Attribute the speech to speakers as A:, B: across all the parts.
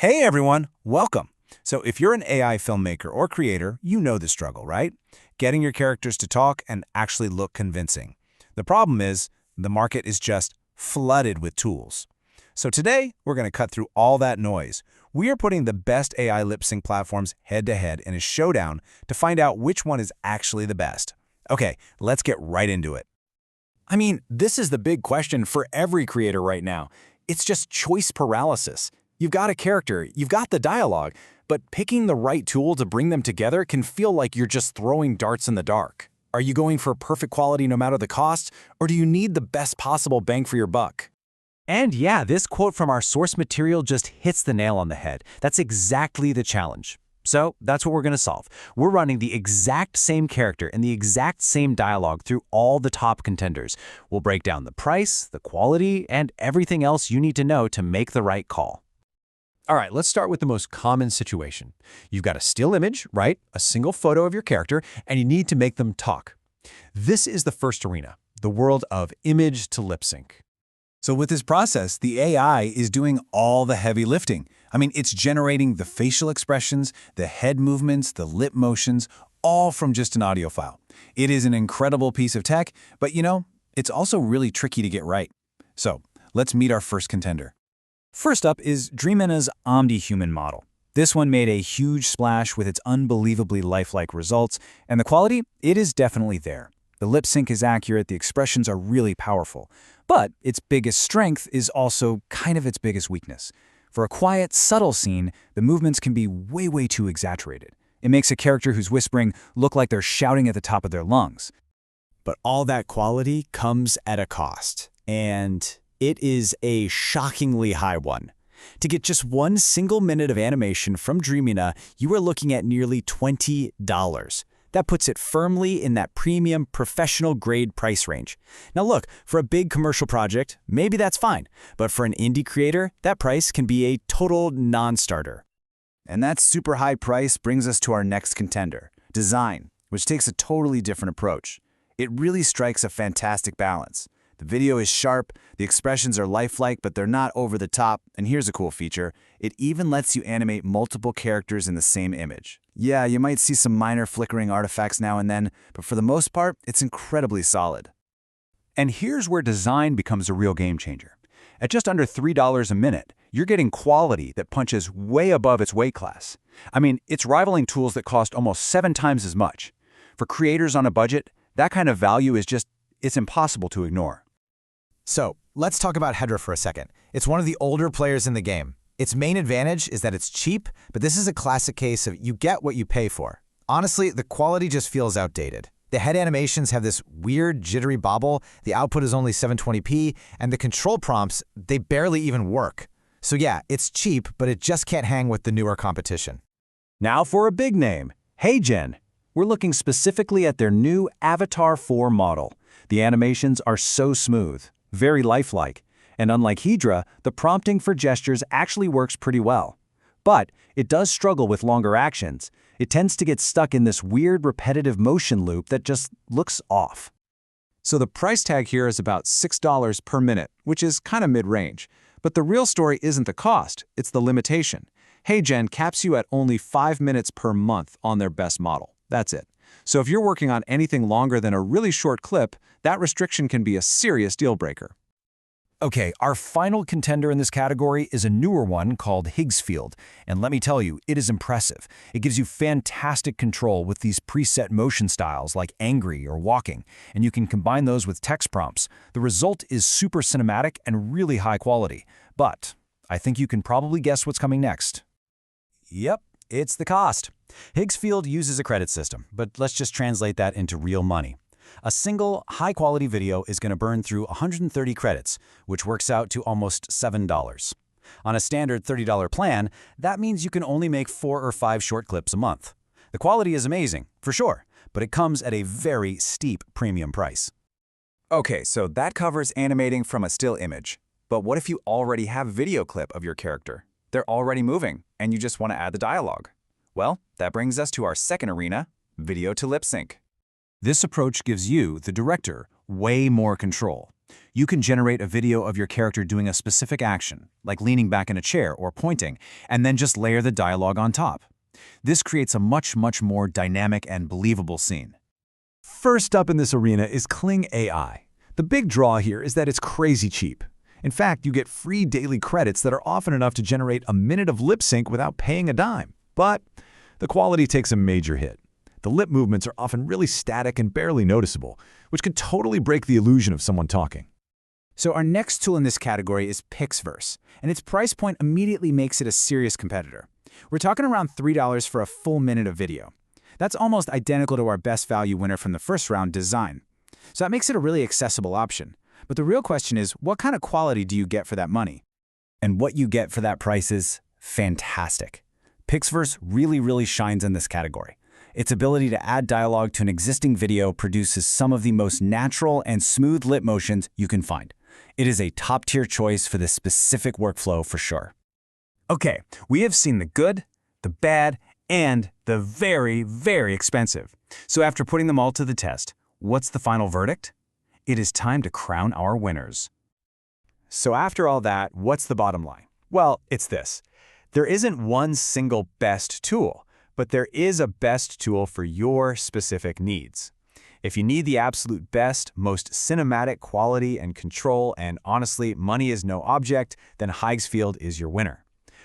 A: Hey everyone, welcome. So if you're an AI filmmaker or creator, you know the struggle, right? Getting your characters to talk and actually look convincing. The problem is, the market is just flooded with tools. So today, we're going to cut through all that noise. We are putting the best AI lip sync platforms head-to-head in a showdown to find out which one is actually the best. Okay, let's get right into it.
B: I mean, this is the big question for every creator right now. It's just choice paralysis. You've got a character, you've got the dialogue, but picking the right tool to bring them together can feel like you're just throwing darts in the dark. Are you going for perfect quality no matter the cost, or do you need the best possible bang for your buck?
C: And yeah, this quote from our source material just hits the nail on the head. That's exactly the challenge. So that's what we're going to solve. We're running the exact same character and the exact same dialogue through all the top contenders. We'll break down the price, the quality, and everything else you need to know to make the right call.
B: All right, let's start with the most common situation. You've got a still image, right? A single photo of your character, and you need to make them talk. This is the first arena, the world of image to lip sync.
A: So with this process, the AI is doing all the heavy lifting. I mean, it's generating the facial expressions, the head movements, the lip motions, all from just an audio file. It is an incredible piece of tech, but it's also really tricky to get right. So let's meet our first contender.
C: First up is Dreamina's Omni-Human model. This one made a huge splash with its unbelievably lifelike results, and the quality, it is definitely there. The lip sync is accurate, the expressions are really powerful. But its biggest strength is also kind of its biggest weakness. For a quiet, subtle scene, the movements can be way too exaggerated. It makes a character who's whispering look like they're shouting at the top of their lungs.
B: But all that quality comes at a cost, and it is a shockingly high one. To get just one single minute of animation from Dreamina, you are looking at nearly $20. That puts it firmly in that premium, professional-grade price range. Now look, for a big commercial project, maybe that's fine. But for an indie creator, that price can be a total non-starter.
A: And that super high price brings us to our next contender, design, which takes a totally different approach. It really strikes a fantastic balance. The video is sharp, the expressions are lifelike, but they're not over the top, and here's a cool feature. It even lets you animate multiple characters in the same image. Yeah, you might see some minor flickering artifacts now and then, but for the most part, it's incredibly solid.
C: And here's where design becomes a real game changer. At just under $3 a minute, you're getting quality that punches way above its weight class. I mean, it's rivaling tools that cost almost 7 times as much. For creators on a budget, that kind of value is it's impossible to ignore.
D: So, let's talk about Hedra for a second. It's one of the older players in the game. Its main advantage is that it's cheap, but this is a classic case of you get what you pay for. Honestly, the quality just feels outdated. The head animations have this weird, jittery bobble, the output is only 720p, and the control prompts, they barely even work. So yeah, it's cheap, but it just can't hang with the newer competition.
C: Now for a big name, HeyGen. We're looking specifically at their new Avatar 4 model. The animations are so smooth, very lifelike, and unlike Hedra, the prompting for gestures actually works pretty well. But it does struggle with longer actions. It tends to get stuck in this weird repetitive motion loop that just looks off.
E: So the price tag here is about $6 per minute, which is kind of mid-range. But the real story isn't the cost, it's the limitation. HeyGen caps you at only 5 minutes per month on their best model. That's it. So if you're working on anything longer than a really short clip, that restriction can be a serious deal breaker.
C: Okay, our final contender in this category is a newer one called Higsfield, and let me tell you, it is impressive. It gives you fantastic control with these preset motion styles like angry or walking, and you can combine those with text prompts. The result is super cinematic and really high quality, but I think you can probably guess what's coming next. Yep, it's the cost. Higsfield uses a credit system, but let's just translate that into real money. A single, high-quality video is going to burn through 130 credits, which works out to almost $7. On a standard $30 plan, that means you can only make 4 or 5 short clips a month. The quality is amazing, for sure, but it comes at a very steep premium price.
A: Okay, so that covers animating from a still image. But what if you already have a video clip of your character? They're already moving, and you just want to add the dialogue. Well, that brings us to our second arena, video to lip sync.
C: This approach gives you, the director, way more control. You can generate a video of your character doing a specific action, like leaning back in a chair or pointing, and then just layer the dialogue on top. This creates a much more dynamic and believable scene.
B: First up in this arena is Kling AI. The big draw here is that it's crazy cheap. In fact, you get free daily credits that are often enough to generate a minute of lip sync without paying a dime. But the quality takes a major hit. The lip movements are often really static and barely noticeable, which could totally break the illusion of someone talking.
A: So our next tool in this category is PixVerse, and its price point immediately makes it a serious competitor. We're talking around $3 for a full minute of video. That's almost identical to our best value winner from the first round, Design. So that makes it a really accessible option. But the real question is, what kind of quality do you get for that money?
C: And what you get for that price is fantastic. PixVerse really shines in this category. Its ability to add dialogue to an existing video produces some of the most natural and smooth lip motions you can find. It is a top-tier choice for this specific workflow for sure.
A: Okay, we have seen the good, the bad, and the very expensive. So after putting them all to the test, what's the final verdict? It is time to crown our winners. So after all that, what's the bottom line? Well, it's this. There isn't one single best tool, but there is a best tool for your specific needs. If you need the absolute best, most cinematic quality and control, and honestly, money is no object, then Higsfield is your winner.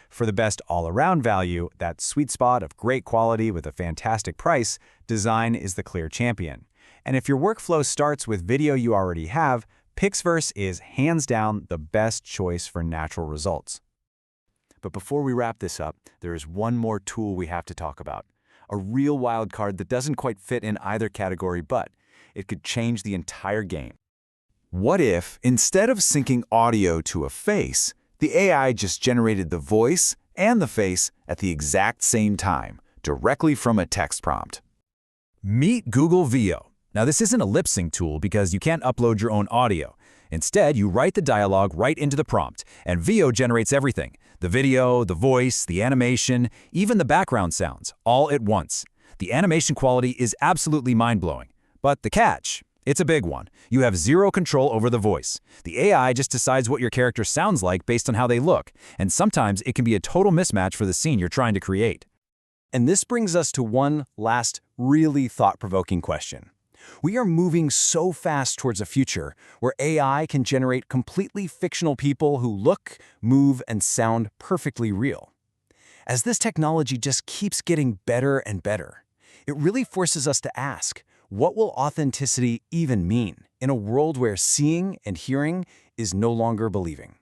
A: For the best all-around value, that sweet spot of great quality with a fantastic price, Design is the clear champion. And if your workflow starts with video you already have, PixVerse is hands down the best choice for natural results. But before we wrap this up, there is one more tool we have to talk about. A real wild card that doesn't quite fit in either category, but it could change the entire game. What if, instead of syncing audio to a face, the AI just generated the voice and the face at the exact same time, directly from a text prompt?
C: Meet Google Veo. Now, this isn't a lip sync tool because you can't upload your own audio. Instead, you write the dialogue right into the prompt, and Veo generates everything: the video, the voice, the animation, even the background sounds, all at once. The animation quality is absolutely mind-blowing. But the catch, it's a big one. You have zero control over the voice. The AI just decides what your character sounds like based on how they look, and sometimes it can be a total mismatch for the scene you're trying to create. And this brings us to one last really thought-provoking question. We are moving so fast towards a future where AI can generate completely fictional people who look, move, and sound perfectly real. As this technology just keeps getting better and better, it really forces us to ask, what will authenticity even mean in a world where seeing and hearing is no longer believing?